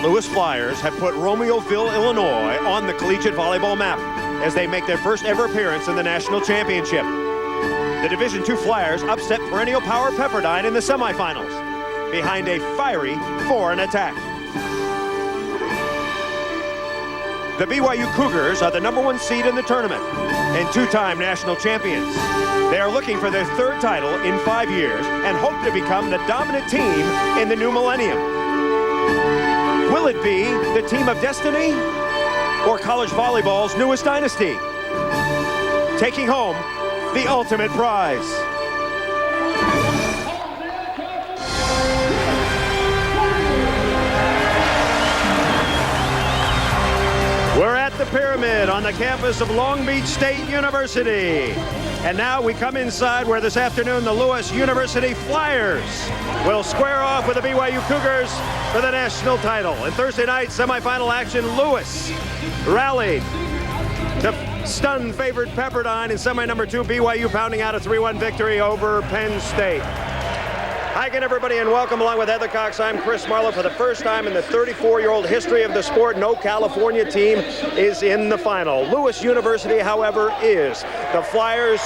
Lewis Flyers have put Romeoville, Illinois on the collegiate volleyball map as they make their first ever appearance in the national championship. The Division II Flyers upset perennial power Pepperdine in the semifinals behind a fiery foreign attack. The BYU Cougars are the #1 seed in the tournament and two-time national champions. They are looking for their third title in 5 years and hope to become the dominant team in the new millennium. Will it be the team of destiny or college volleyball's newest dynasty, taking home the ultimate prize? We're at the Pyramid on the campus of Long Beach State University. And now we come inside where this afternoon the Lewis University Flyers will square off with the BYU Cougars for the national title. In Thursday night semifinal action, Lewis rallied to stun favored Pepperdine in semi number 2. BYU pounding out a 3-1 victory over Penn State. Hi again, everybody, and welcome along with Heather Cox. I'm Chris Marlowe. For the first time in the 34-year-old history of the sport, no California team is in the final. Lewis University, however, is. The Flyers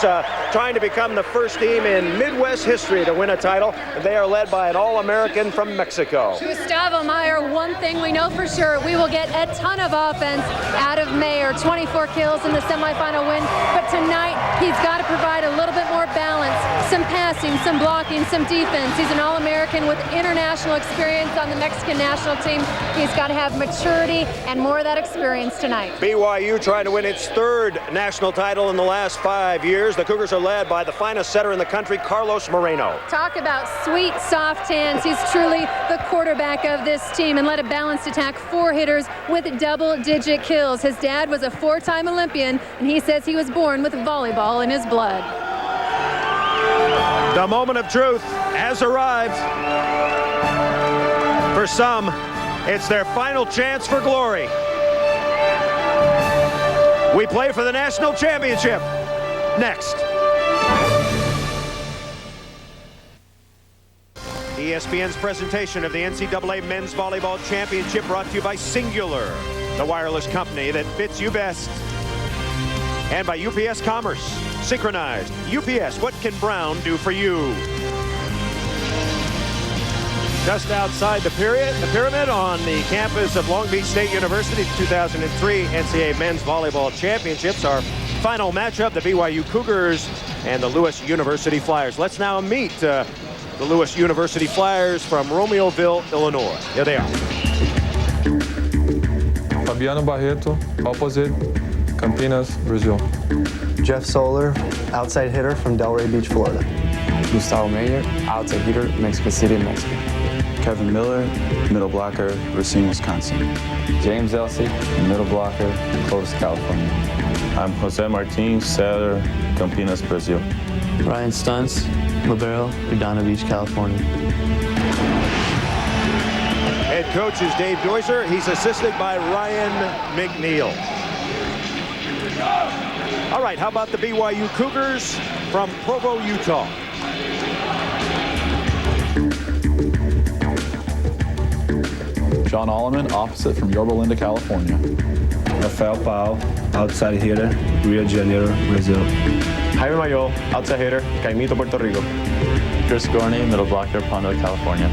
trying to become the first team in Midwest history to win a title. They are led by an All-American from Mexico. Gustavo Meyer, one thing we know for sure, we will get a ton of offense out of Meyer. 24 kills in the semifinal win, but tonight he's got to provide a little bit more balance, some passing, some blocking, some defense. He's an All-American with international experience on the Mexican national team. He's got to have maturity and more of that experience tonight. BYU trying to win its third national title in the last 5 years. The Cougars are led by the finest setter in the country, Carlos Moreno. Talk about sweet, soft hands. He's truly the quarterback of this team and led a balanced attack, 4 hitters with double-digit kills. His dad was a 4-time Olympian, and he says he was born with volleyball in his blood. The moment of truth has arrived. For some, it's their final chance for glory. We play for the national championship next. ESPN's presentation of the NCAA Men's Volleyball Championship brought to you by Singular, the wireless company that fits you best. And by UPS Commerce. Synchronized. UPS, what can Brown do for you? Just outside the Pyramid on the campus of Long Beach State University, the 2003 NCAA Men's Volleyball Championships. Our final matchup, the BYU Cougars and the Lewis University Flyers. Let's now meet the Lewis University Flyers from Romeoville, Illinois. Here they are. Fabiano Barreto, opposite, Campinas, Brazil. Jeff Soler, outside hitter from Delray Beach, Florida. Gustavo Meyer, outside hitter, Mexico City, Mexico. Kevin Miller, middle blocker, Racine, Wisconsin. James Elsey, middle blocker, Clovis, California. I'm Jose Martin, setter, Campinas, Brazil. Ryan Stunts, libero, Redondo Beach, California. Head coach is Dave Deuser. He's assisted by Ryan McNeil. All right, how about the BYU Cougars from Provo, Utah? John Alleman, opposite from Yorba Linda, California. Rafael Pau, outside hitter, Rio de Janeiro, Brazil. Jaime Mayol, outside hitter, Caimito, Puerto Rico. Chris Gorney, middle blocker, Pondo, California.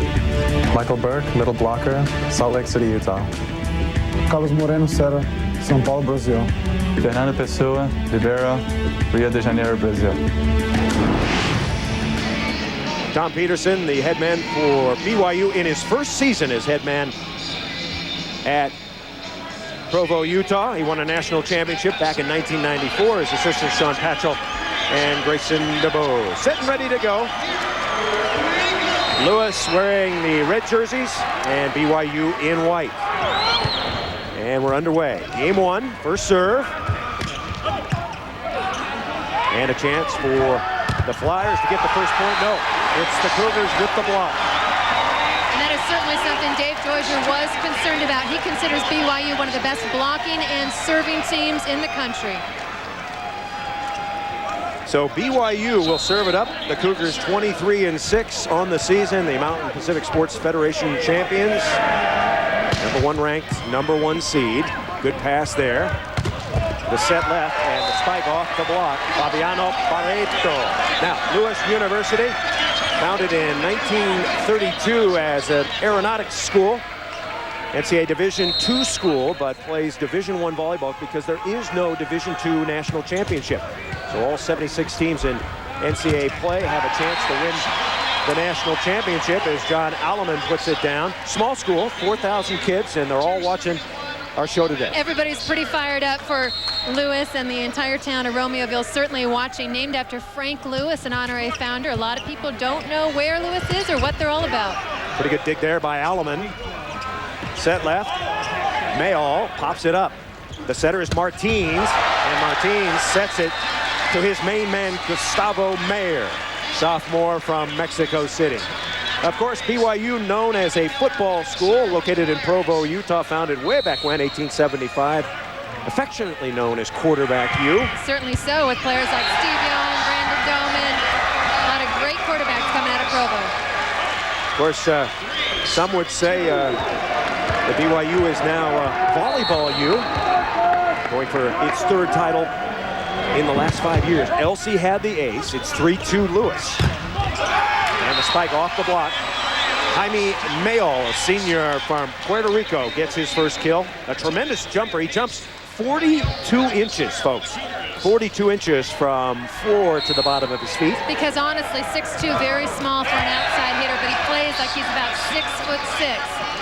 Michael Burke, middle blocker, Salt Lake City, Utah. Carlos Moreno, setter, São Paulo, Brazil. Fernando Pessoa, libero, Rio de Janeiro, Brazil. Tom Peterson, the head man for BYU in his first season as head man at Provo, Utah. He won a national championship back in 1994 as assistant Sean Patchell and Grayson DeBow. Set and ready to go. Lewis wearing the red jerseys and BYU in white. And we're underway. Game 1, first serve. And a chance for the Flyers to get the first point. No, it's the Cougars with the block. And that is certainly something Dave Dozier was concerned about. He considers BYU one of the best blocking and serving teams in the country. So BYU will serve it up. The Cougars 23-6 on the season. The Mountain Pacific Sports Federation champions. one-ranked #1 seed. Good pass there. The set left and the spike off the block. Fabiano Barreto. Now, Lewis University, founded in 1932 as an aeronautics school. NCAA Division II school, but plays Division I volleyball because there is no Division II national championship. So all 76 teams in NCAA play have a chance to win the national championship, as John Alleman puts it down. Small school, 4,000 kids, and they're all watching our show today. Everybody's pretty fired up for Lewis, and the entire town of Romeoville certainly watching. Named after Frank Lewis, an honorary founder. A lot of people don't know where Lewis is or what they're all about. Pretty good dig there by Alleman. Set left. Mayall pops it up. The setter is Martins, and Martins sets it to his main man, Gustavo Mayer, sophomore from Mexico City. Of course, BYU, known as a football school located in Provo, Utah, founded way back when, 1875, affectionately known as Quarterback U. Certainly so, with players like Steve Young, Brandon Doman, a lot of great quarterbacks coming out of Provo. Of course, some would say the BYU is now Volleyball U, going for its third title in the last 5 years. Elsie had the ace. It's 3-2 Lewis. And the spike off the block. Jaime Mayall, a senior from Puerto Rico, gets his first kill. A tremendous jumper. He jumps 42 inches, folks. 42 inches from floor to the bottom of his feet. Because honestly, 6'2", very small for an outside hitter, but he plays like he's about 6'6".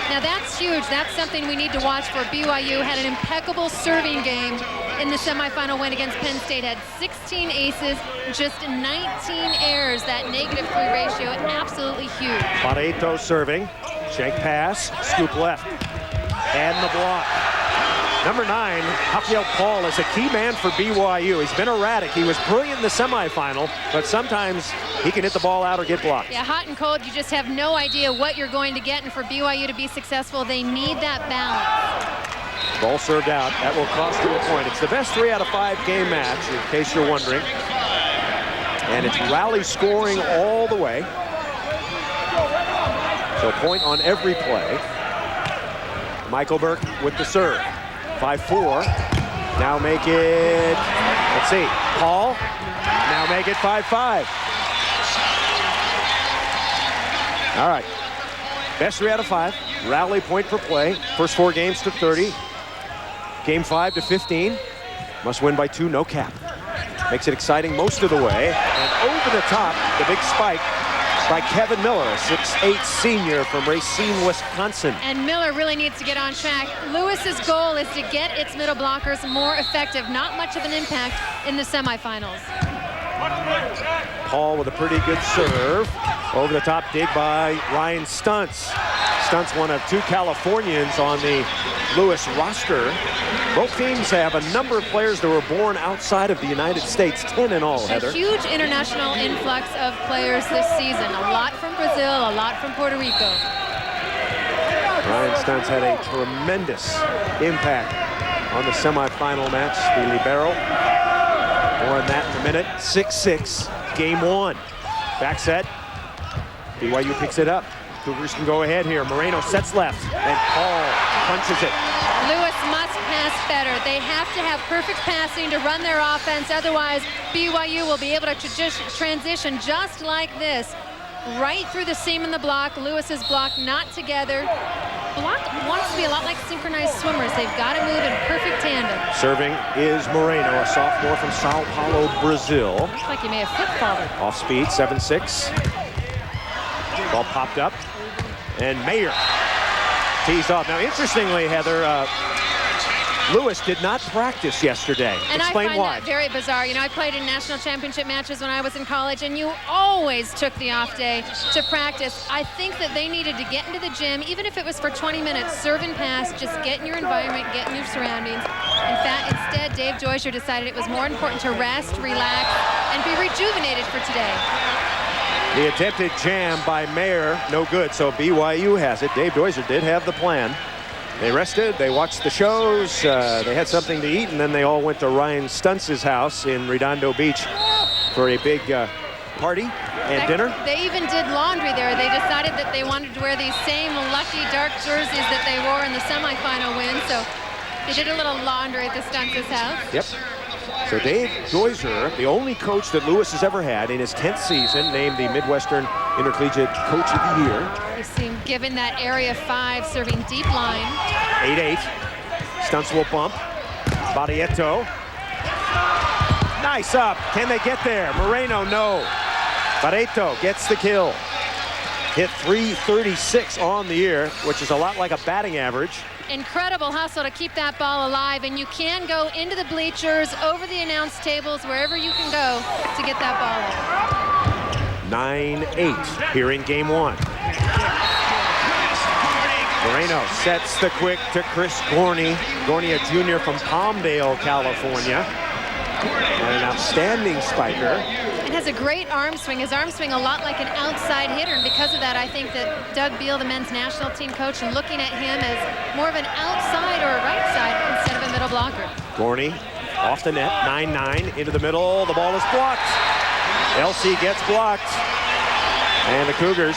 Now that's huge. That's something we need to watch for. BYU had an impeccable serving game in the semifinal win against Penn State. Had 16 aces, just 19 errors. That -3 ratio, absolutely huge. Barreto serving, shank pass, scoop left, and the block. Number 9, Rafael Paul, is a key man for BYU. He's been erratic. He was brilliant in the semifinal, but sometimes he can hit the ball out or get blocked. Yeah, hot and cold, you just have no idea what you're going to get, and for BYU to be successful, they need that balance. Ball served out. That will cost you a point. It's the best 3 out of 5 game match, in case you're wondering. And it's rally scoring all the way. So point on every play. Michael Burke with the serve. 5-4. Now make it, let's see, Paul. Now make it 5-5. All right. Best 3 out of 5. Rally point per play. First 4 games to 30. Game 5 to 15. Must win by 2, no cap. Makes it exciting most of the way. And over the top, the big spike by Kevin Miller, a 6'8" senior from Racine, Wisconsin. And Miller really needs to get on track. Lewis's goal is to get its middle blockers more effective. Not much of an impact in the semifinals. Paul with a pretty good serve. Over the top dig by Ryan Stuntz. Stuntz, one of 2 Californians on the Lewis roster. Both teams have a number of players that were born outside of the United States, 10 in all, Heather. A huge international influx of players this season. A lot from Brazil, a lot from Puerto Rico. Ryan Stuntz had a tremendous impact on the semifinal match, the libero. More on that in a minute. 6-6, game 1. Back set. BYU picks it up. Cougars can go ahead here. Moreno sets left, and Paul punches it. Lewis must pass better. They have to have perfect passing to run their offense. Otherwise, BYU will be able to transition just like this. Right through the seam in the block. Lewis's block not together. Block wants to be a lot like synchronized swimmers. They've got to move in perfect tandem. Serving is Moreno, a sophomore from Sao Paulo, Brazil. Looks like he may have foot-faulted. Off speed, 7-6. Ball popped up. And Mayer tees off. Now, interestingly, Heather, Lewis did not practice yesterday. And explain I find why. that very bizarre. You know, I played in national championship matches when I was in college, and you always took the off day to practice. I think that they needed to get into the gym, even if it was for 20 minutes, serve and pass, just get in your environment, get in your surroundings. In fact, instead, Dave Joycer decided it was more important to rest, relax, and be rejuvenated for today. The attempted jam by Mayer, no good, so BYU has it. Dave Joycer did have the plan. They rested, they watched the shows, they had something to eat, and then they all went to Ryan Stuntz's house in Redondo Beach for a big party and dinner? They even did laundry there. They decided that they wanted to wear these same lucky dark jerseys that they wore in the semifinal win. So they did a little laundry at the Stunts' house. Yep. So Dave Doiser, the only coach that Lewis has ever had in his 10th season, named the Midwestern Intercollegiate Coach of the Year. You see him given that area 5, serving deep line. 8-8. Stunts will bump. Barrietto. Nice up. Can they get there? Moreno, no. Barreto gets the kill. Hit .336 on the year, which is a lot like a batting average. Incredible hustle to keep that ball alive, and you can go into the bleachers, over the announce tables, wherever you can go to get that ball up. 9-8 here in game 1. Moreno sets the quick to Chris Gorney. Gorney, a junior from Palmdale, California. And an outstanding spiker. And has a great arm swing. His arm swing a lot like an outside hitter, and because of that, I think that Doug Beal, the men's national team coach, and looking at him as more of an outside or a right side instead of a middle blocker. Gorney off the net, 9-9 into the middle. The ball is blocked. LC gets blocked. And the Cougars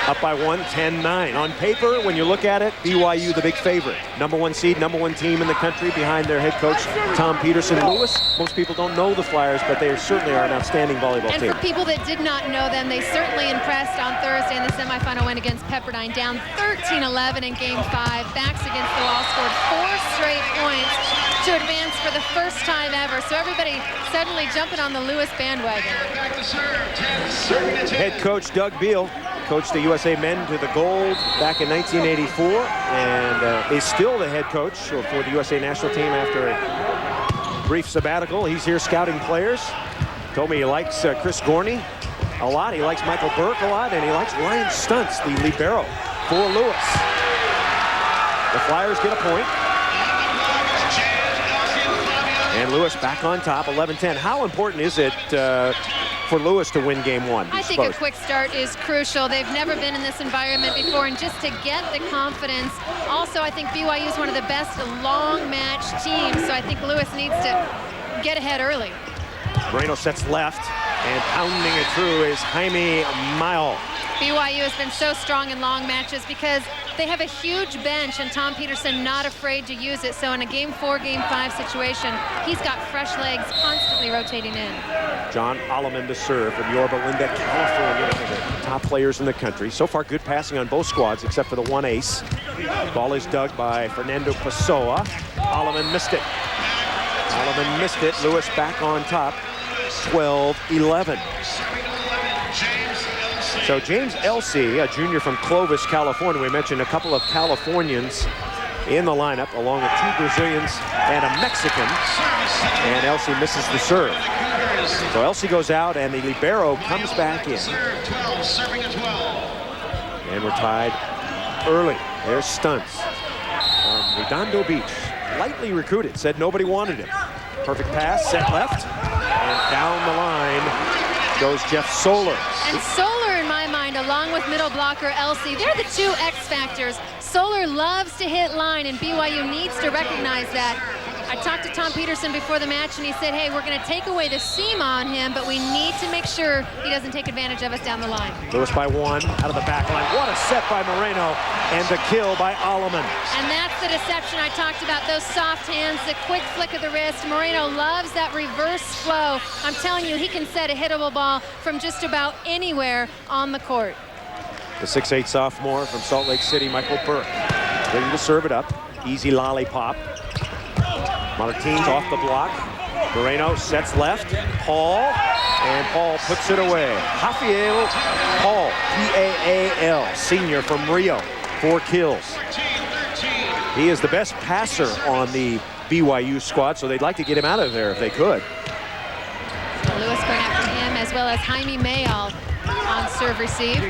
up by 1, 10-9. On paper, when you look at it, BYU the big favorite. #1 seed, #1 team in the country behind their head coach, Tom Peterson. Lewis, most people don't know the Flyers, but they certainly are an outstanding volleyball team. And for people that did not know them, they certainly impressed on Thursday in the semifinal win against Pepperdine, down 13-11 in game 5. Backs against the wall, scored 4 straight points to advance for the first time ever. So everybody suddenly jumping on the Lewis bandwagon. Head coach Doug Beal coached the USA men to the gold back in 1984, and is still the head coach for the USA national team after a brief sabbatical. He's here scouting players. Told me he likes Chris Gorney a lot. He likes Michael Burke a lot, and he likes Ryan Stunts, the libero for Lewis. The Flyers get a point. And Lewis back on top, 11-10. How important is it for Lewis to win game 1? I think a quick start is crucial. They've never been in this environment before, and just to get the confidence. Also, I think BYU is one of the best long match teams, so I think Lewis needs to get ahead early. Moreno sets left, and pounding it through is Jaime Mile. BYU has been so strong in long matches because they have a huge bench, and Tom Peterson not afraid to use it. So in a game 4, game 5 situation, he's got fresh legs constantly rotating in. John Alleman to serve from Yorba Linda, California, one of the top players in the country. So far, good passing on both squads except for the one ace. Ball is dug by Fernando Pessoa. Alleman missed it. Alleman missed it. Lewis back on top, 12-11. So James Elsey, a junior from Clovis, California. We mentioned a couple of Californians in the lineup, along with 2 Brazilians and a Mexican. And Elsey misses the serve. So Elsey goes out, and the libero comes back in. And we're tied early. There's Stunts from Redondo Beach. Lightly recruited, said nobody wanted him. Perfect pass, set left, and down the line goes Jeff Solar. And Solar, in my mind, along with middle blocker Elsey, they're the 2 X factors. Solar loves to hit line, and BYU needs to recognize that. I talked to Tom Peterson before the match, and he said, hey, we're going to take away the seam on him, but we need to make sure he doesn't take advantage of us down the line. Lewis by 1, out of the back line. What a set by Moreno, and the kill by Alleman. And that's the deception I talked about, those soft hands, the quick flick of the wrist. Moreno loves that reverse flow. I'm telling you, he can set a hittable ball from just about anywhere on the court. The 6'8" sophomore from Salt Lake City, Michael Burke, ready to serve it up. Easy lollipop. Martins off the block. Moreno sets left. Paul, and Paul puts it away. Rafael Paul, P-A-A-L, senior from Rio, 4 kills. He is the best passer on the BYU squad, so they'd like to get him out of there if they could. Lewis going after him, as well as Jaime Mayall on serve receive.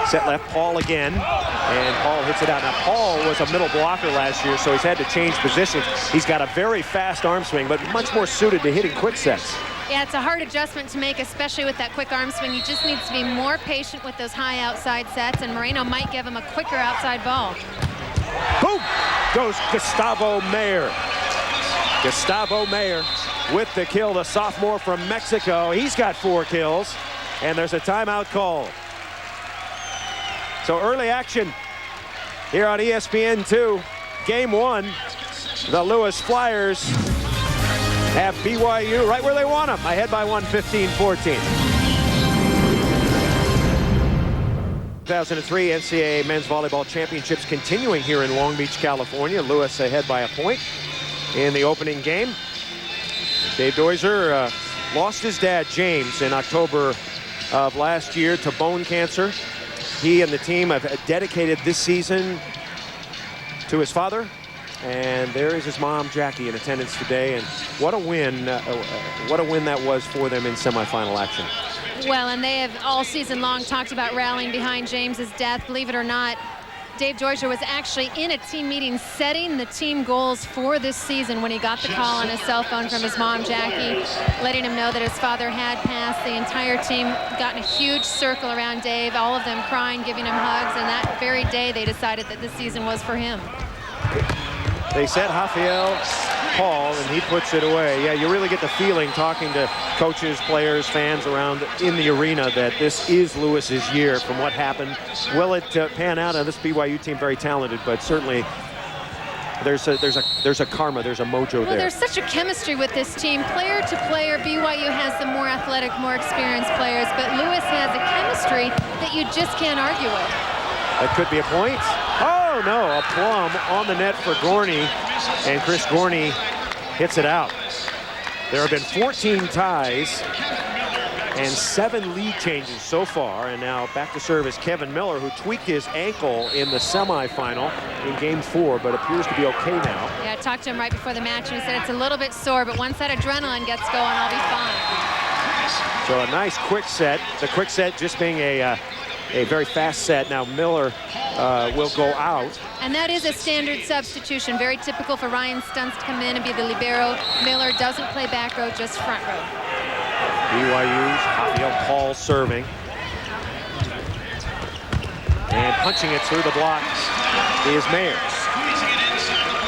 Set left, Paul again, and Paul hits it out. Now, Paul was a middle blocker last year, so he's had to change positions. He's got a very fast arm swing, but much more suited to hitting quick sets. Yeah, it's a hard adjustment to make, especially with that quick arm swing. He just needs to be more patient with those high outside sets, and Moreno might give him a quicker outside ball. Boom! Goes Gustavo Mayer. Gustavo Mayer with the kill, the sophomore from Mexico. He's got 4 kills, and there's a timeout called. So early action here on ESPN2. Game 1, the Lewis Flyers have BYU right where they want them, ahead by 1, 15-14. 2003 NCAA Men's Volleyball Championships continuing here in Long Beach, California. Lewis ahead by a point in the opening game. Dave Doiser lost his dad, James, in October of last year to bone cancer. He and the team have dedicated this season to his father. And there is his mom, Jackie, in attendance today. And what a win that was for them in semifinal action. Well, and they have all season long talked about rallying behind James's death. Believe it or not, Dave Doiser was actually in a team meeting setting the team goals for this season when he got the call on his cell phone from his mom, Jackie, letting him know that his father had passed. The entire team got in a huge circle around Dave, all of them crying, giving him hugs, and that very day they decided that this season was for him. They said Rafael Paul, and he puts it away. Yeah, you really get the feeling talking to coaches, players, fans around in the arena that this is Lewis's year from what happened. Will it pan out? Now, this BYU team very talented, but certainly there's a karma, there's a mojo there. Well, there's such a chemistry with this team. Player to player, BYU has the more athletic, more experienced players, but Lewis has a chemistry that you just can't argue with. That could be a point. Oh, no, a plum on the net for Gorney, and Chris Gorney hits it out. There have been 14 ties and 7 lead changes so far, and now back to serve is Kevin Miller, who tweaked his ankle in the semifinal in Game 4, but appears to be okay now. Yeah, I talked to him right before the match, and he said it's a little bit sore, but once that adrenaline gets going, I'll be fine. So a nice quick set. The quick set just being a very fast set. Now Miller will go out. And that is a standard substitution. Very typical for Ryan Stunts to come in and be the libero. Miller doesn't play back row, just front row. BYU's Rafael Paul serving. And punching it through the block is Mayer.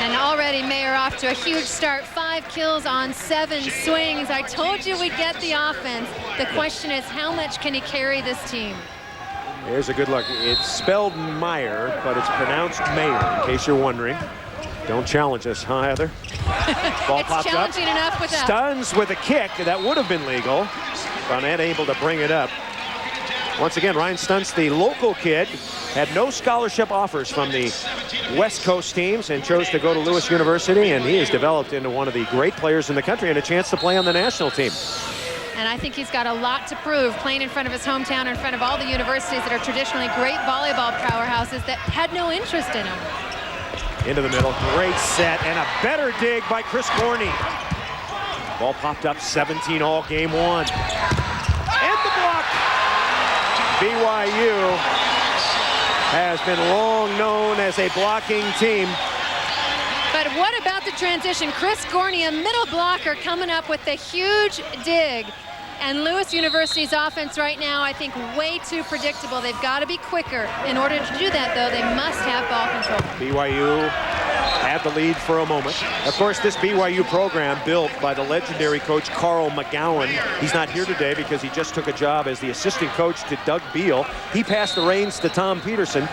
And already Mayer off to a huge start. 5 kills on 7 swings. I told you we'd get the offense. The question is, how much can he carry this team? Here's a good look. It's spelled Meyer, but it's pronounced Mayer, in case you're wondering. Don't challenge us, huh, Heather? Ball it's pops challenging up. Enough with that. Stuns with a kick. That would have been legal. Barnett able to bring it up. Once again, Ryan Stunts, the local kid, had no scholarship offers from the West Coast teams and chose to go to Lewis University, and he has developed into one of the great players in the country and a chance to play on the national team. And I think he's got a lot to prove, playing in front of his hometown, in front of all the universities that are traditionally great volleyball powerhouses that had no interest in him. Into the middle, great set, and a better dig by Chris Gorney. Ball popped up 17 all game 1. And the block! BYU has been long known as a blocking team. But what about the transition? Chris Gorney, a middle blocker, coming up with a huge dig. And Lewis University's offense right now, I think, way too predictable. They've got to be quicker. In order to do that, though, they must have ball control. BYU had the lead for a moment. Of course, this BYU program built by the legendary coach Carl McGowan. He's not here today because he just took a job as the assistant coach to Doug Beal. He passed the reins to Tom Peterson.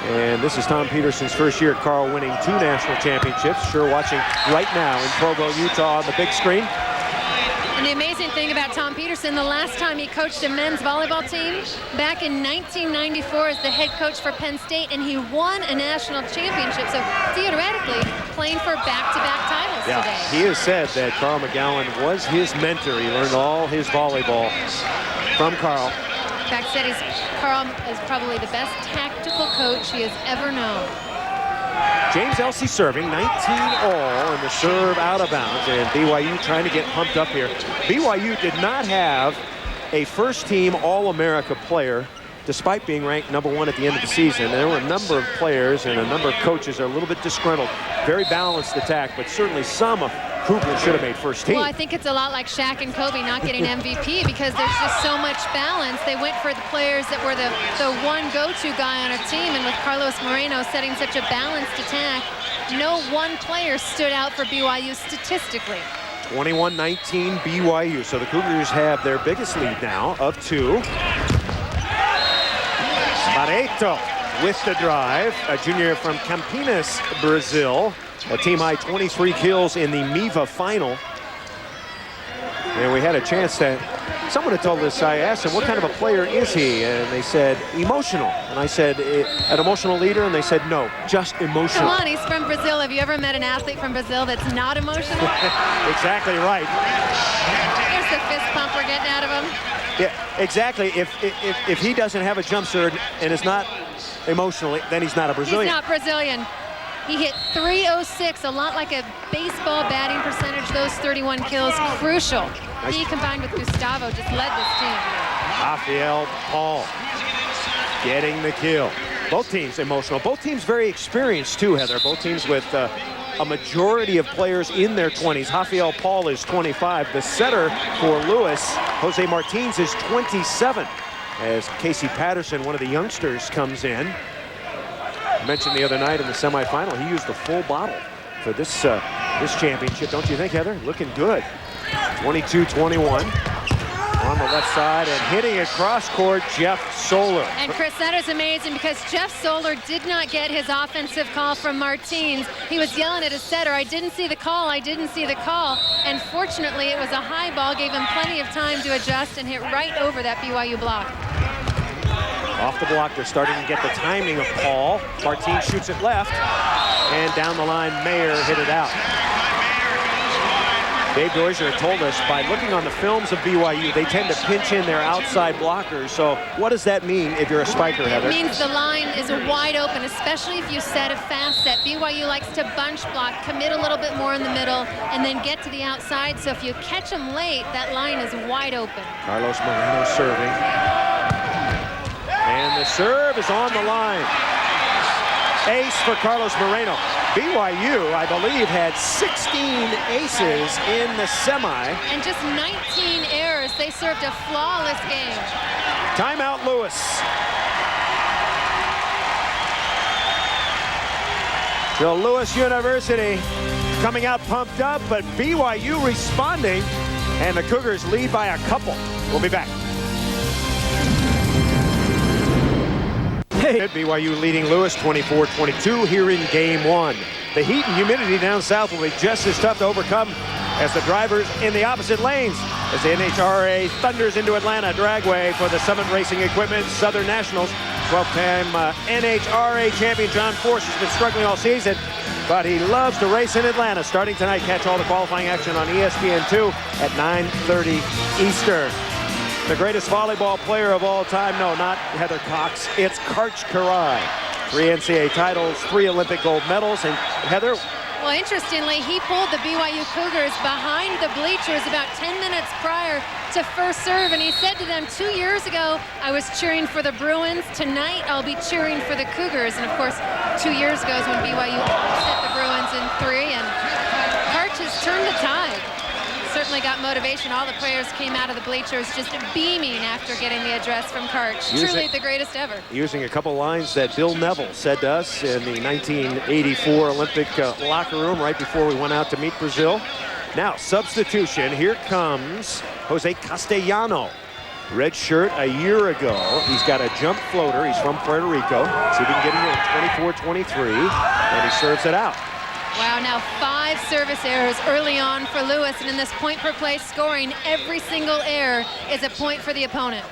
And this is Tom Peterson's first year. Carl winning 2 national championships. Sure watching right now in Provo, Utah on the big screen. And the amazing thing about Tom Peterson, the last time he coached a men's volleyball team, back in 1994 as the head coach for Penn State, and he won a national championship. So theoretically, playing for back-to-back titles today. He has said that Carl McGowan was his mentor. He learned all his volleyball from Carl. In fact, said Carl is probably the best tactical coach he has ever known. James Elsey serving, 19 all, and the serve out of bounds, and BYU trying to get pumped up here. BYU did not have a first-team All-America player, despite being ranked #1 at the end of the season. There were a number of players and a number of coaches are a little bit disgruntled. Very balanced attack, but certainly some Cougar should have made first team. Well, I think it's a lot like Shaq and Kobe not getting MVP because there's just so much balance. They went for the players that were the one go-to guy on a team, and with Carlos Moreno setting such a balanced attack, no one player stood out for BYU statistically. 21-19 BYU. So the Cougars have their biggest lead now of 2. Barreto with the drive, a junior from Campinas, Brazil. A team-high 23 kills in the MIVA final. And we had a chance to, someone had told us, I asked him, what kind of a player is he? And they said, emotional. And I said, an emotional leader? And they said, no, just emotional. Come on, he's from Brazil. Have you ever met an athlete from Brazil that's not emotional? Exactly right. Here's the fist pump we're getting out of him. Yeah, exactly. If he doesn't have a jump serve and is not emotional, then he's not a Brazilian. He's not Brazilian. He hit .306, a lot like a baseball batting percentage. Those 31 kills, crucial. Nice. He combined with Gustavo just led this team. Rafael Paul getting the kill. Both teams emotional. Both teams very experienced too, Heather. Both teams with a majority of players in their 20s. Rafael Paul is 25. The setter for Lewis, Jose Martins, is 27. As Casey Patterson, one of the youngsters, comes in. I mentioned the other night in the semifinal, he used the full bottle for this this championship, don't you think, Heather? Looking good. 22-21 on the left side and hitting across court, Jeff Soler. And Chris, that is amazing because Jeff Soler did not get his offensive call from Martins. He was yelling at his setter, I didn't see the call, I didn't see the call. And fortunately, it was a high ball, gave him plenty of time to adjust and hit right over that BYU block. Off the block, they're starting to get the timing of Paul. Martins shoots it left, and down the line, Mayer hit it out. Dave Dozier told us by looking on the films of BYU, they tend to pinch in their outside blockers. So what does that mean if you're a spiker, Heather? It means the line is wide open, especially if you set a fast set. BYU likes to bunch block, commit a little bit more in the middle, and then get to the outside. So if you catch them late, that line is wide open. Carlos Moreno serving. And the serve is on the line. Ace for Carlos Moreno. BYU, I believe, had 16 aces in the semi. And just 19 errors. They served a flawless game. Timeout, Lewis. So Lewis University coming out pumped up, but BYU responding, and the Cougars lead by a couple. We'll be back. BYU leading Lewis 24-22 here in game 1. The heat and humidity down south will be just as tough to overcome as the drivers in the opposite lanes as the NHRA thunders into Atlanta. Dragway for the Summit Racing Equipment Southern Nationals. 12-time NHRA champion John Force has been struggling all season, but he loves to race in Atlanta. Starting tonight, catch all the qualifying action on ESPN2 at 9:30 Eastern. The greatest volleyball player of all time, no, not Heather Cox, it's Karch Karai. 3 NCAA titles, 3 Olympic gold medals, and Heather? Well, interestingly, he pulled the BYU Cougars behind the bleachers about 10 minutes prior to first serve, and he said to them, 2 years ago, I was cheering for the Bruins. Tonight, I'll be cheering for the Cougars. And of course, 2 years ago is when BYU upset the Bruins in 3, and Karch has turned the tide. Certainly got motivation. All the players came out of the bleachers just beaming after getting the address from Karch. Truly the greatest ever. Using a couple lines that Bill Neville said to us in the 1984 Olympic locker room right before we went out to meet Brazil. Now, substitution. Here comes Jose Castellano. Red shirt a year ago. He's got a jump floater. He's from Puerto Rico. See if he can get it in 24-23. And he serves it out. Wow, now 5 service errors early on for Lewis, and in this point-per-play scoring, every single error is a point for the opponent.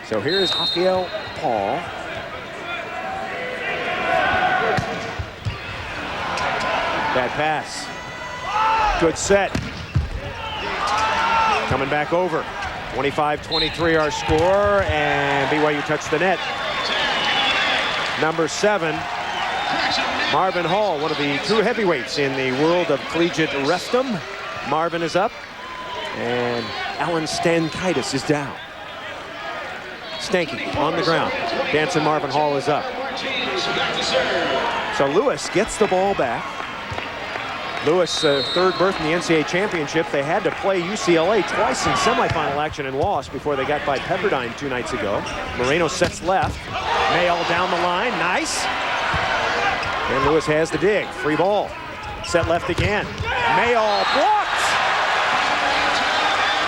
So here's Rafael Paul. Bad pass. Good set. Coming back over. 25-23 our score, and BYU touched the net. Number 7. Marvin Hall, one of the true heavyweights in the world of collegiate refdom. Marvin is up, and Alan Stankaitis is down. Stanky on the ground. Dancing Marvin Hall is up. So Lewis gets the ball back. Lewis, third berth in the NCAA championship. They had to play UCLA twice in semifinal action and lost before they got by Pepperdine 2 nights ago. Moreno sets left. Mayall down the line. Nice. And Lewis has the dig. Free ball. Set left again. Mayall blocked.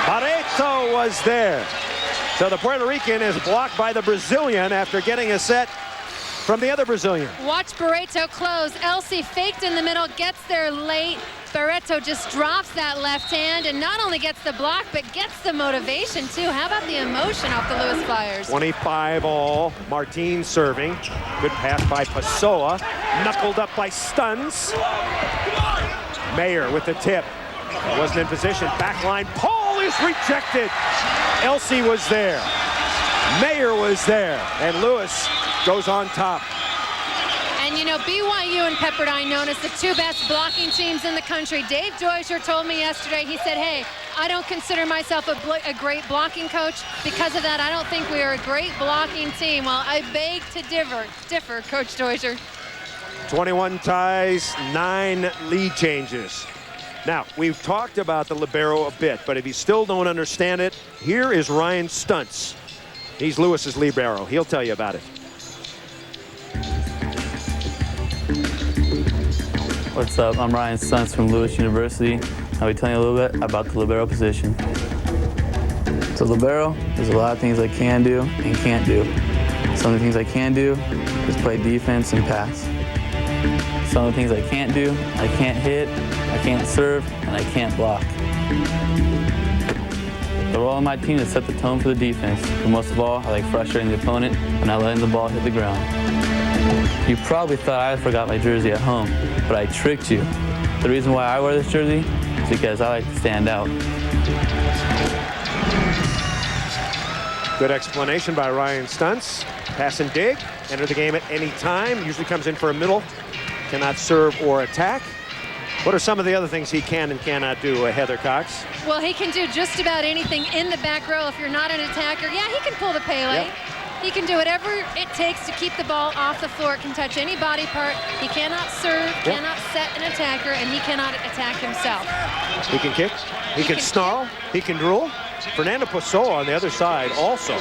Barreto was there. So the Puerto Rican is blocked by the Brazilian after getting a set from the other Brazilian. Watch Barreto close. Elsie faked in the middle, gets there late. Barreto just drops that left hand and not only gets the block, but gets the motivation too. How about the emotion off the Lewis Flyers? 25-all. Martin serving. Good pass by Pessoa. Knuckled up by Stuns. Mayer with the tip. Wasn't in position. Backline. Paul is rejected. Elsie was there. Mayer was there. And Lewis goes on top. And you know, BYU and Pepperdine known as the two best blocking teams in the country. Dave Deutscher told me yesterday, he said, hey, I don't consider myself a great blocking coach. Because of that, I don't think we are a great blocking team. Well, I beg to differ, Coach Deutscher. 21 ties, 9 lead changes. Now, we've talked about the libero a bit, but if you still don't understand it, here is Ryan Stuntz. He's Lewis's libero. He'll tell you about it. What's up? I'm Ryan Stuntz from Lewis University. I'll be telling you a little bit about the libero position. So libero, there's a lot of things I can do and can't do. Some of the things I can do is play defense and pass. Some of the things I can't do, I can't hit, I can't serve, and I can't block. The role of my team is to set the tone for the defense, but most of all, I like frustrating the opponent and not letting the ball hit the ground. You probably thought I forgot my jersey at home, but I tricked you. The reason why I wear this jersey is because I like to stand out. Good explanation by Ryan Stuntz. Pass and dig, enter the game at any time, usually comes in for a middle, cannot serve or attack. What are some of the other things he can and cannot do, Heather Cox? Well, he can do just about anything in the back row. If you're not an attacker, yeah, he can pull the Pele. Yep. He can do whatever it takes to keep the ball off the floor. It can touch any body part. He cannot serve, cannot set an attacker, and he cannot attack himself. He can kick, he can snarl, he can drool. Fernando Pessoa on the other side also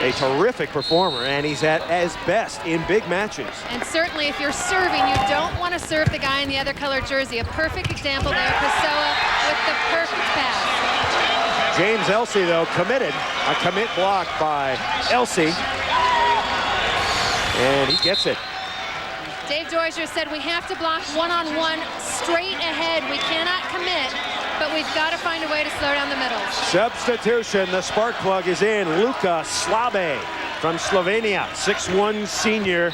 a terrific performer, and he's at his best in big matches. And certainly if you're serving, you don't want to serve the guy in the other colored jersey. A perfect example there, Pessoa with the perfect pass. James Elsie, though, committed. A commit block by Elsie. And he gets it. Dave Deutscher said we have to block one-on-one straight ahead. We cannot commit, but we've got to find a way to slow down the middles. Substitution, the spark plug is in. Luka Slabe from Slovenia, 6'1" senior.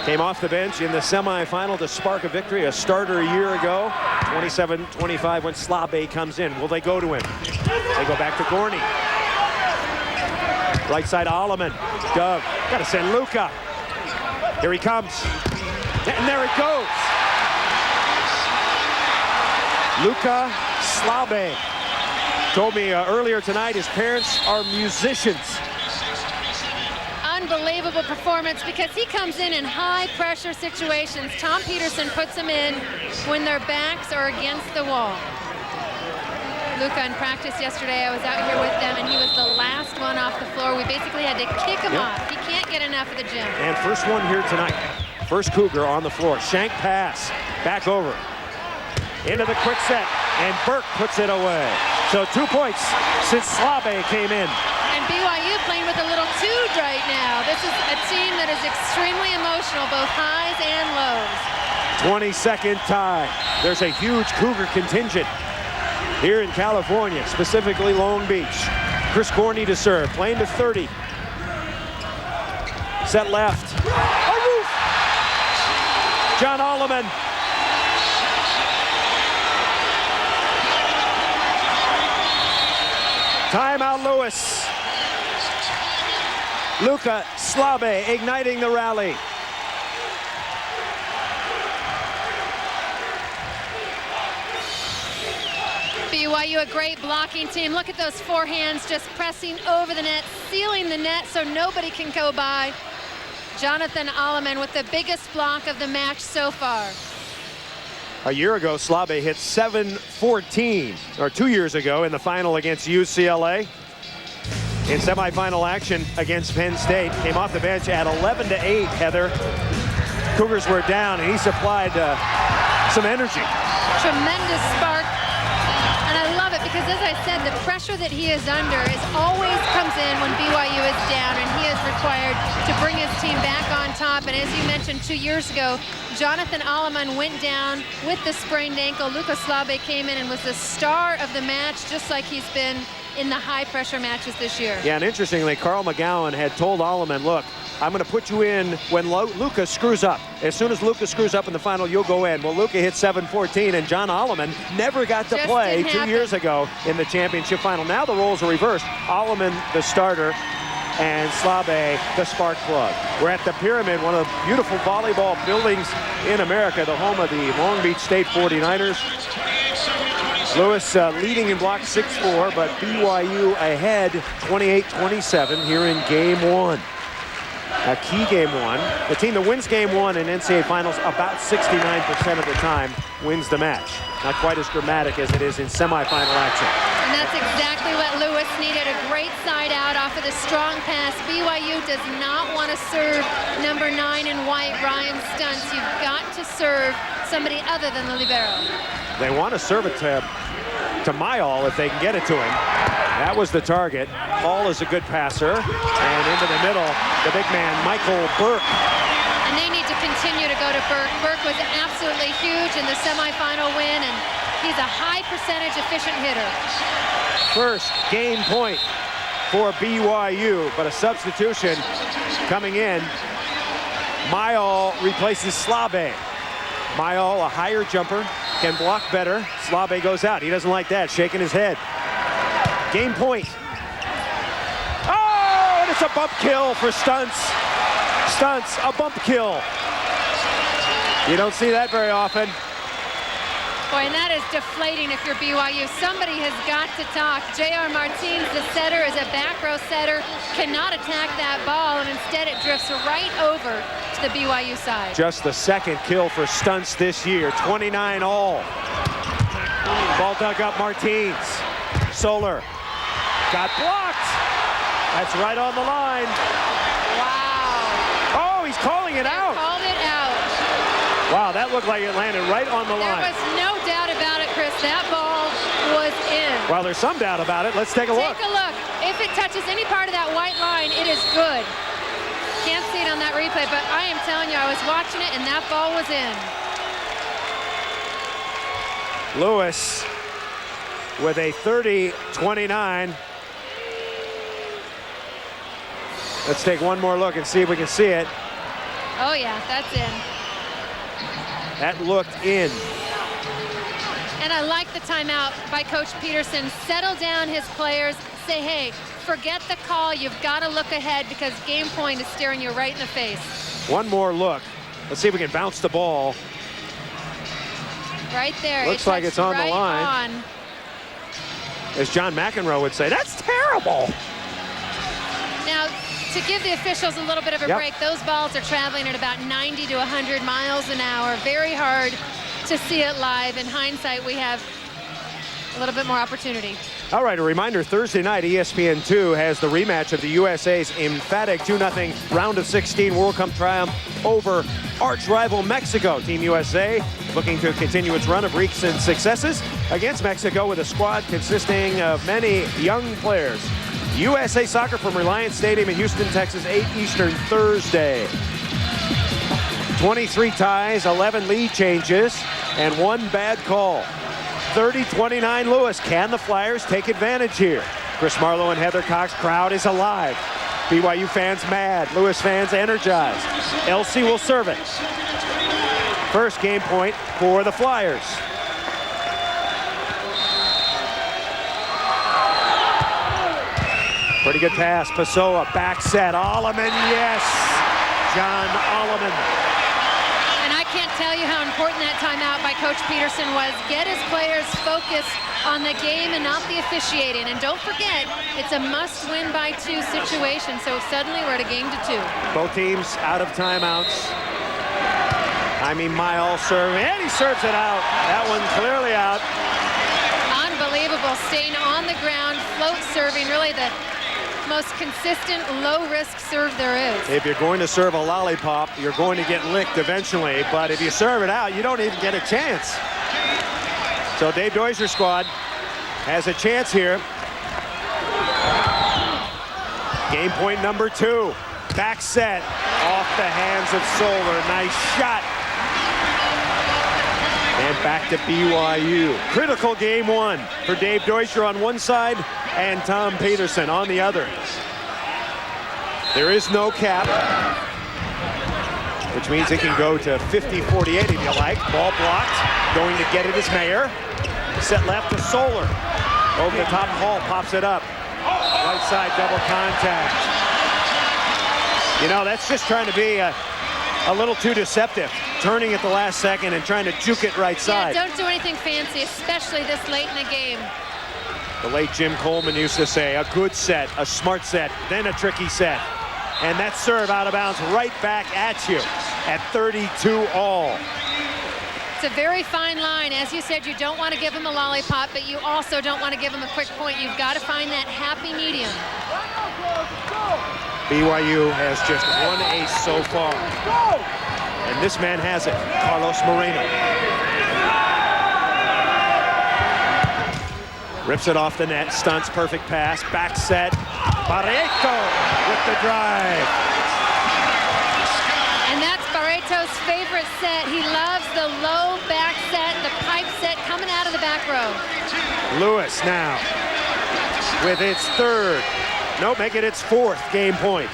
Came off the bench in the semifinal to spark a victory, a starter a year ago. 27-25 when Slabe comes in. Will they go to him? They go back to Gorney. Right side, Alleman. Doug, gotta send Luka. Here he comes. And there it goes. Luka Slabe told me earlier tonight his parents are musicians. Unbelievable performance because he comes in high pressure situations. Tom Peterson puts him in when their backs are against the wall. Luka in practice yesterday, I was out here with them and he was the last one off the floor. We basically had to kick him off. He can't get enough of the gym. And first one here tonight. First Cougar on the floor. Shank pass. Back over. Into the quick set. And Burke puts it away. So 2 points since Slabe came in. And BYU playing with a little tood right now. This is a team that is extremely emotional, both highs and lows. 22nd tie. There's a huge Cougar contingent here in California, specifically Long Beach. Chris Gorney to serve, playing to 30. Set left. A roof! John Alleman. Timeout Lewis. Luka Slabe igniting the rally. BYU, a great blocking team. Look at those forehands just pressing over the net, sealing the net so nobody can go by. Jonathan Alleman with the biggest block of the match so far. A year ago, Slabe hit 714, or 2 years ago in the final against UCLA. In semifinal action against Penn State, came off the bench at 11-8, Heather. Cougars were down, and he supplied some energy. Tremendous spark. And I love it because, as I said, the pressure that he is under always comes in when BYU is down, and he is required to bring his team back on top. And as you mentioned, 2 years ago, Jonathan Alleman went down with the sprained ankle. Lucas Slabe came in and was the star of the match, just like he's been in the high-pressure matches this year. Yeah, and interestingly, Carl McGowan had told Alleman, look, I'm going to put you in when Lucas screws up. As soon as Lucas screws up in the final, you'll go in. Well, Luca hit 714, and John Alleman never got to play 2 years ago in the championship final. Now the roles are reversed. Alleman, the starter, and Slabe, the spark plug. We're at the Pyramid, one of the beautiful volleyball buildings in America, the home of the Long Beach State 49ers. Lewis leading in block 6-4, but BYU ahead 28-27 here in game one. A key game one. The team that wins game one in NCAA finals about 69% of the time wins the match. Not quite as dramatic as it is in semifinal action. And that's exactly what Lewis needed. A great side out off of the strong pass. BYU does not want to serve number 9 in white, Ryan Stuntz. You've got to serve somebody other than the libero. They want to serve it to Mayall if they can get it to him. That was the target. Hall is a good passer. And into the middle, the big man, Michael Burke. And they need to continue to go to Burke. Burke was absolutely huge in the semifinal win, and he's a high percentage efficient hitter. First game point for BYU, but a substitution coming in. Mayall replaces Slabe. Mayall, a higher jumper, can block better. Slabe goes out. He doesn't like that, shaking his head. Game point. Oh, and it's a bump kill for Stuntz. Stuntz, a bump kill. You don't see that very often. Boy, and that is deflating if you're BYU. Somebody has got to talk. J.R. Martins, the setter, is a back row setter, cannot attack that ball, and instead it drifts right over to the BYU side. Just the second kill for Stuntz this year, 29 all. Ball dug up, Martins. Solar got blocked. That's right on the line. Wow. Oh, he's calling it out. Called it out. Wow, that looked like it landed right on the line. There was no doubt about it, Chris. That ball was in. Well, there's some doubt about it. Let's take a look. Take a look. If it touches any part of that white line, it is good. Can't see it on that replay, but I am telling you, I was watching it, and that ball was in. Lewis with a 30-29. Let's take one more look and see if we can see it. Oh, yeah, that's in. That looked in. And I like the timeout by Coach Peterson. Settle down his players. Say, hey, forget the call. You've got to look ahead because game point is staring you right in the face. One more look. Let's see if we can bounce the ball. Right there. Looks like it's on the line. On. As John McEnroe would say, that's terrible. Now, to give the officials a little bit of a break, those balls are traveling at about 90 to 100 miles an hour. Very hard to see it live. In hindsight, we have a little bit more opportunity. All right, a reminder, Thursday night, ESPN2 has the rematch of the USA's emphatic 2-0 round of 16 World Cup triumph over arch rival Mexico. Team USA looking to continue its run of recent successes against Mexico with a squad consisting of many young players. USA Soccer from Reliance Stadium in Houston, Texas, 8 Eastern Thursday. 23 ties, 11 lead changes, and 1 bad call. 30-29 Lewis. Can the Flyers take advantage here? Chris Marlowe and Heather Cox. Crowd is alive. BYU fans mad. Lewis fans energized. LC will serve it. First game point for the Flyers. Pretty good pass. Pessoa, back set. Alleman, yes. John Alleman. And I can't tell you how important that timeout by Coach Peterson was. Get his players focused on the game and not the officiating. And don't forget, it's a must-win by 2 situation. So suddenly we're at a game to 2. Both teams out of timeouts. Mile serve, and he serves it out. That one clearly out. Unbelievable, staying on the ground, float serving, really the most consistent low-risk serve there is. If you're going to serve a lollipop, you're going to get licked eventually, but if you serve it out, you don't even get a chance. So Dave Doizer's squad has a chance here. Game point number 2. Back set off the hands of Solar. Nice shot. And back to BYU. Critical game 1 for Dave Doizer on one side and Tom Peterson on the other. There is no cap, which means it can go to 50-48 if you like. Ball blocked. Going to get it is Mayer. Set left to Solar. Over the top, Hall pops it up. Right side double contact. You know, that's just trying to be a little too deceptive. Turning at the last second and trying to juke it right side. Yeah, don't do anything fancy, especially this late in the game. The late Jim Coleman used to say, a good set, a smart set, then a tricky set. And that serve out of bounds right back at you at 32-all. It's a very fine line. As you said, you don't want to give him a lollipop, but you also don't want to give him a quick point. You've got to find that happy medium. BYU has just one ace so far. And this man has it, Carlos Moreno. Rips it off the net, stunts, perfect pass, back set. Barreto with the drive. And that's Barreto's favorite set. He loves the low back set, the pipe set coming out of the back row. Lewis now with its third. Nope, make it its 4th game point.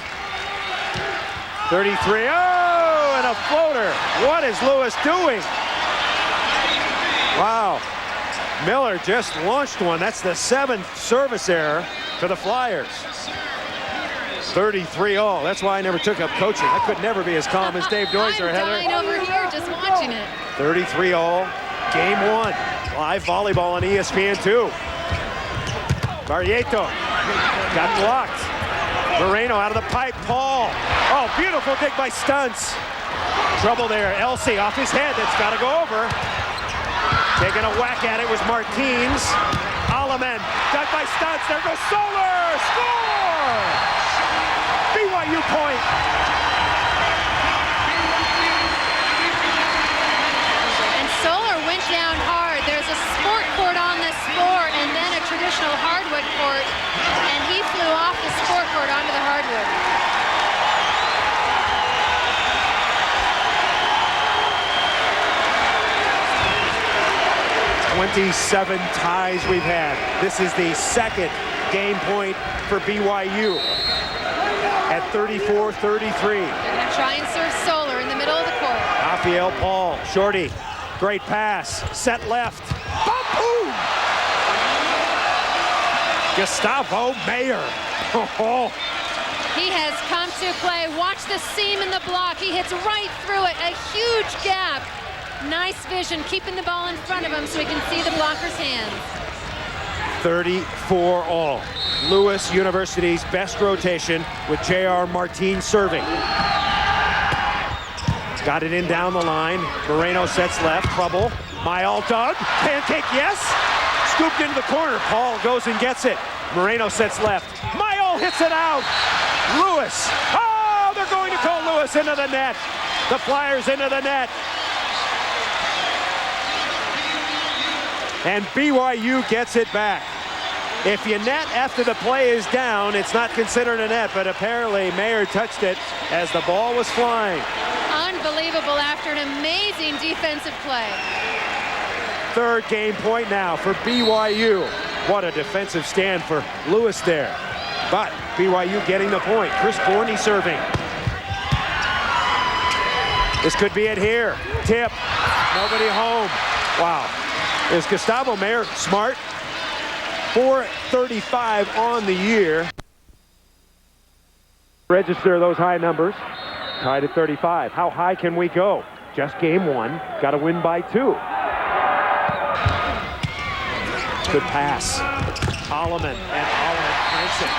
33, oh, and a floater. What is Lewis doing? Wow. Miller just launched one. That's the 7th service error for the Flyers. 33-all. That's why I never took up coaching. I could never be as calm as Dave Doizer, Heather. I'm dying over here just watching it. 33-all, game 1. Live volleyball on ESPN2. Barreto got blocked. Moreno out of the pipe. Paul. Oh, beautiful dig by Stunts. Trouble there. Elsey off his head. That's got to go over. Taking a whack at it was Martins. Alleman. Dug by Stunts. There goes Solar. Score! BYU point. And Solar went down hard. There's a sport court on this floor and then a traditional hardwood court. And he flew off the sport court onto the hardwood. 27 ties we've had. This is the 2nd game point for BYU at 34-33. They're gonna try and serve Solar in the middle of the court. Raphael Paul, shorty, great pass, set left. Boom! Gustavo Mayer. Oh. He has come to play. Watch the seam in the block. He hits right through it. A huge gap. Nice vision, keeping the ball in front of him so he can see the blocker's hands. 34-all. Lewis University's best rotation with J.R. Martin serving. Got it in down the line. Moreno sets left, trouble. Mile dug, pancake, yes. Scooped into the corner. Paul goes and gets it. Moreno sets left. Mile hits it out. Lewis. Oh, they're going to call Lewis into the net. The Flyers into the net. And BYU gets it back. If you net after the play is down, it's not considered a net, but apparently Mayer touched it as the ball was flying. Unbelievable after an amazing defensive play. 3rd game point now for BYU. What a defensive stand for Lewis there. But BYU getting the point. Chris Borney serving. This could be it here. Tip. Nobody home. Wow. Is Gustavo Mayer smart? 435 on the year. Register those high numbers. Tied at 35. How high can we go? Just game 1. Got to win by 2. Good pass. Alleman, and Alleman cranks it.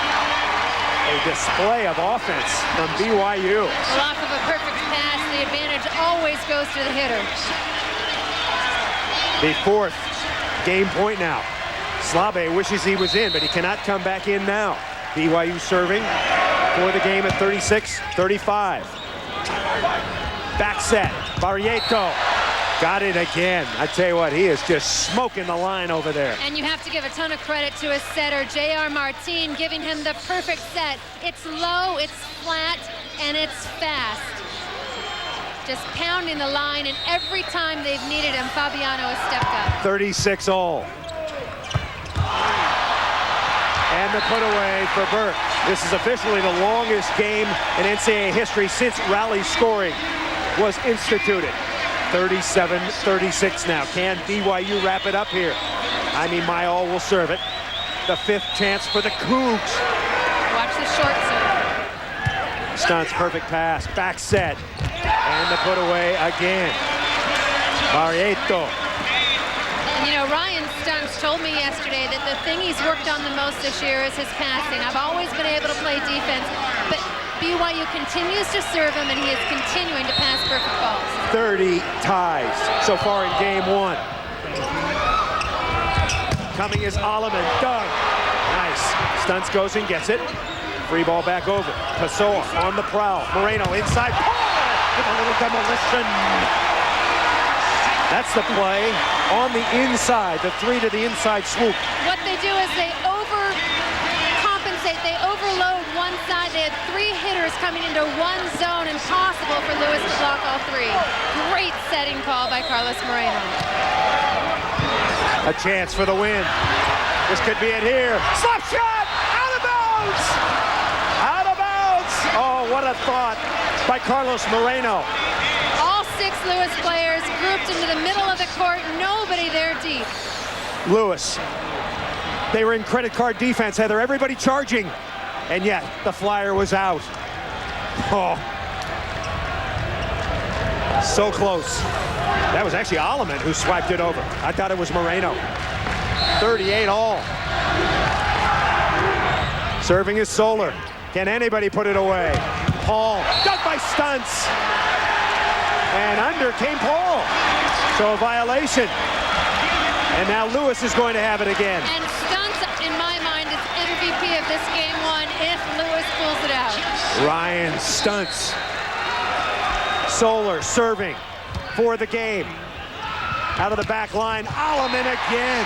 A display of offense from BYU. Well, off of a perfect pass the advantage always goes to the hitter. The 4th game point now. Slabe wishes he was in, but he cannot come back in now. BYU serving for the game at 36-35. Back set, Barrieto. Got it again. I tell you what, he is just smoking the line over there. And you have to give a ton of credit to his setter, J.R. Martin, giving him the perfect set. It's low, it's flat, and it's fast. Just pounding the line, and every time they've needed him, Fabiano has stepped up. 36-all. And the put away for Burke. This is officially the longest game in NCAA history since rally scoring was instituted. 37-36 now. Can BYU wrap it up here? Mayall will serve it. The 5th chance for the Cougs. Watch the short serve. Stunts, perfect pass. Back set. And the put away again. Barrieto. You know, Ryan Stunts told me yesterday that the thing he's worked on the most this year is his passing. I've always been able to play defense, but BYU continues to serve him, and he is continuing to pass perfect balls. 30 ties so far in game 1. Coming is Alleman. Doug. Nice. Stunts goes and gets it. Free ball back over. Pessoa on the prowl. Moreno inside. With a little demolition. That's the play on the inside. The 3 to the inside swoop. What they do is they overcompensate. They overload one side. They had 3 hitters coming into one zone. Impossible for Lewis to block all 3. Great setting call by Carlos Moreno. A chance for the win. This could be it here. Slap shot! Out of bounds! Out of bounds! Oh, what a thought by Carlos Moreno. All 6 Lewis players grouped into the middle of the court. Nobody there deep. Lewis. They were in credit card defense, Heather. Everybody charging. And yet, the flyer was out. Oh. So close. That was actually Alleman who swiped it over. I thought it was Moreno. 38-all. Serving is Solar. Can anybody put it away? Paul. Dug by Stunts. And under came Paul. So a violation. And now Lewis is going to have it again. And Stunts, in my mind, is MVP of this game 1 if Lewis pulls it out. Ryan Stunts. Solar serving for the game. Out of the back line, Alleman again.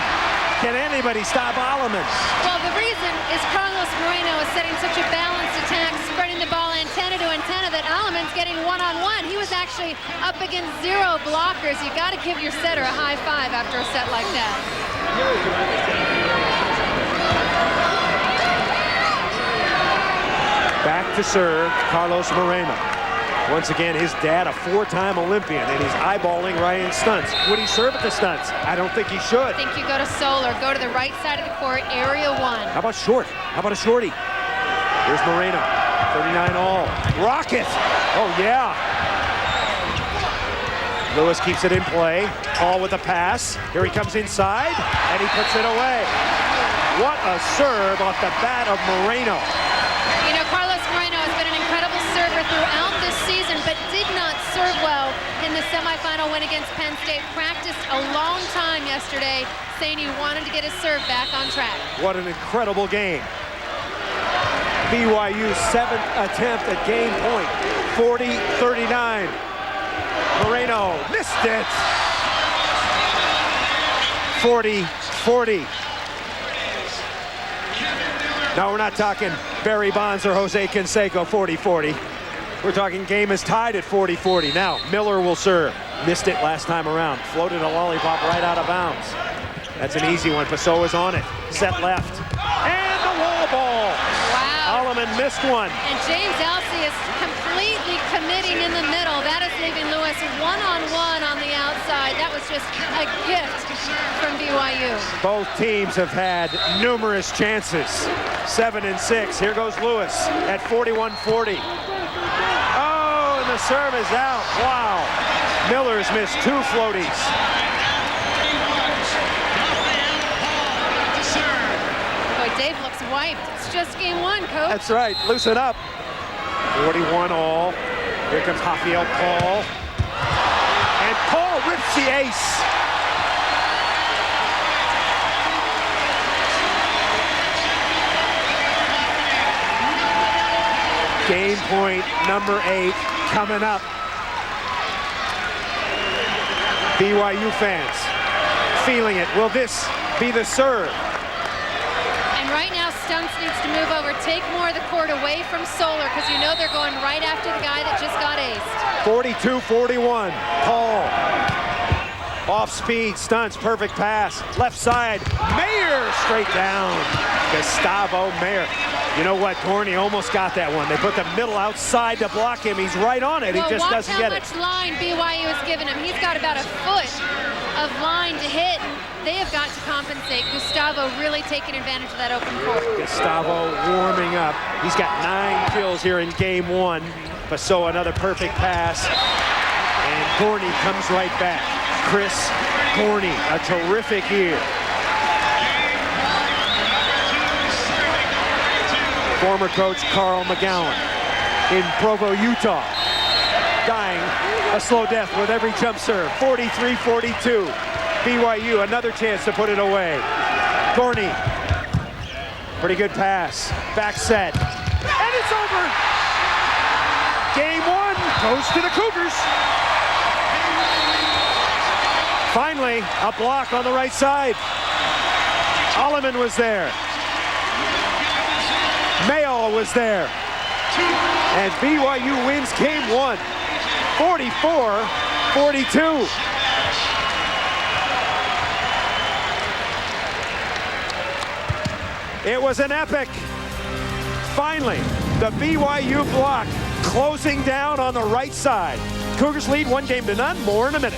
Can anybody stop Alleman? Well, the reason is Carlos Moreno is setting such a balanced attack, spreading the ball antenna to antenna, that Alleman's getting one-on-one. He was actually up against 0 blockers. You got to give your setter a high five after a set like that. Back to serve, Carlos Moreno. Once again, his dad, a 4-time Olympian, and he's eyeballing Ryan Stunts. Would he serve at the Stunts? I don't think he should. I think you go to Solar, go to the right side of the court, area 1. How about short? How about a shorty? Here's Moreno, 39-all. Rocket! Oh, yeah. Lewis keeps it in play. Paul with a pass. Here he comes inside, and he puts it away. What a serve off the bat of Moreno. You know, Carlos Moreno has been an incredible server throughout this season, but did not serve well in the semifinal win against Penn State. Practiced a long time yesterday, saying he wanted to get his serve back on track. What an incredible game. BYU's 7th attempt at game point, 40-39. Moreno missed it. 40-40. No, we're not talking Barry Bonds or Jose Canseco 40-40. We're talking game is tied at 40-40. Now, Miller will serve. Missed it last time around. Floated a lollipop right out of bounds. That's an easy one. Pessoa's on it. Set left. And the wall ball. Wow. Alleman missed one. And James Elsey is completely committing in the middle. That is leaving Lewis one-on-one on the outside. That was just a gift from BYU. Both teams have had numerous chances. 7 and 6. Here goes Lewis at 41-40. Oh, and the serve is out. Wow. Miller's missed 2 floaties. Boy, Dave looks wiped. It's just game 1, Coach. That's right. Loosen up. 41-all. Here comes Rafael Paul. And Paul rips the ace. Game point number 8 coming up. BYU fans feeling it. Will this be the serve? And right now, Stunts needs to move over, take more of the court away from Solar, because you know they're going right after the guy that just got aced. 42-41. Paul. Off speed. Stunts. Perfect pass. Left side. Mayer straight down. Gustavo Mayer. You know what? Gorney almost got that one. They put the middle outside to block him. He's right on it. He just doesn't get it. Watch how much line BYU has given him. He's got about a foot of line to hit. They have got to compensate. Gustavo really taking advantage of that open court. Gustavo warming up. He's got 9 kills here in game 1. Basso, another perfect pass. And Gorney comes right back. Chris Gorney, a terrific year. Former coach Carl McGowan in Provo, Utah. Dying a slow death with every jump serve. 43-42. BYU, another chance to put it away. Gorney, pretty good pass. Back set. And it's over. Game 1 goes to the Cougars. Finally, a block on the right side. Alleman was there. Mayall was there. And BYU wins game 1, 44-42. It was an epic. Finally, the BYU block closing down on the right side. Cougars lead 1-0. More in a minute.